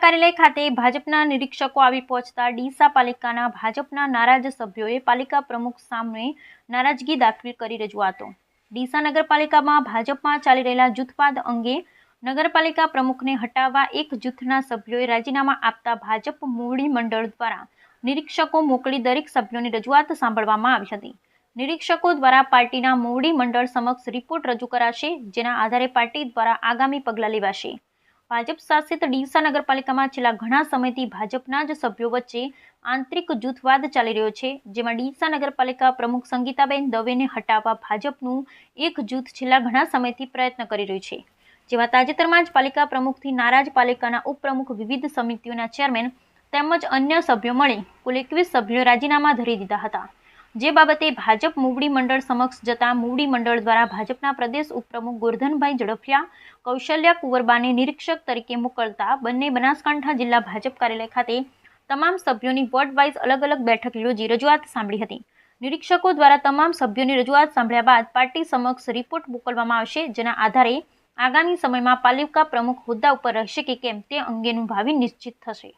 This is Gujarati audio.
કાર્યાલય ખાતે ભાજપના નિરીક્ષકો આવી પહોંચતા ડીસા પાલિકાના ભાજપના નારાજ સભ્યોએ પાલિકા પ્રમુખ સામે નારાજગી દાખવી કરી રજૂઆતો। ડીસા નગરપાલિકામાં ભાજપમાં ચાલી રહેલા જૂથવાદ અંગે નગરપાલિકા પ્રમુખને હટાવવા એક જૂથના સભ્યોએ રાજીનામા આપતા ભાજપ મૂવડી મંડળ દ્વારા નિરીક્ષકો મોકલી દરેક સભ્યોની રજૂઆત સાંભળવામાં આવી હતી। નિરીક્ષકો દ્વારા પાર્ટીના મૂવડી મંડળ સમક્ષ રિપોર્ટ રજૂ કરાશે, જેના આધારે પાર્ટી દ્વારા આગામી પગલાં લેવાશે। ભાજપ શાસિત ડીસા નગરપાલિકામાં છેલ્લા ઘણા સમયથી ભાજપના જ સભ્યો વચ્ચે આંતરિક જૂથવાદ ચાલી રહ્યો છે, જેમાં ડીસા નગરપાલિકા પ્રમુખ સંગીતાબેન દવેને હટાવવા ભાજપનું એક જૂથ છેલ્લા ઘણા સમયથી પ્રયત્ન કરી રહ્યું છે, જેમાં તાજેતરમાં જ પાલિકા પ્રમુખથી નારાજ પાલિકાના ઉપપ્રમુખ, વિવિધ સમિતિઓના ચેરમેન તેમજ અન્ય સભ્યો મળી કુલ 21 સભ્યોએ રાજીનામા ધરી દીધા હતા, જે બાબતે ભાજપ મૂવડી મંડળ સમક્ષ જતા મૂવડી મંડળ દ્વારા ભાજપના પ્રદેશ ઉપપ્રમુખ ગોરધનભાઈ ઝડફિયા, કૌશલ્યા કુંવરબાને નિરીક્ષક તરીકે મોકલતા બંને બનાસકાંઠા જિલ્લા ભાજપ કાર્યાલય ખાતે તમામ સભ્યોની વોર્ડ વાઇઝ અલગ અલગ બેઠક યોજી રજૂઆત સાંભળી હતી। નિરીક્ષકો દ્વારા તમામ સભ્યોની રજૂઆત સાંભળ્યા બાદ પાર્ટી સમક્ષ રિપોર્ટ મોકલવામાં આવશે, જેના આધારે આગામી સમયમાં પાલિકા પ્રમુખ હોદ્દા ઉપર રહેશે કે કેમ તે અંગેનું ભાવિ નિશ્ચિત થશે।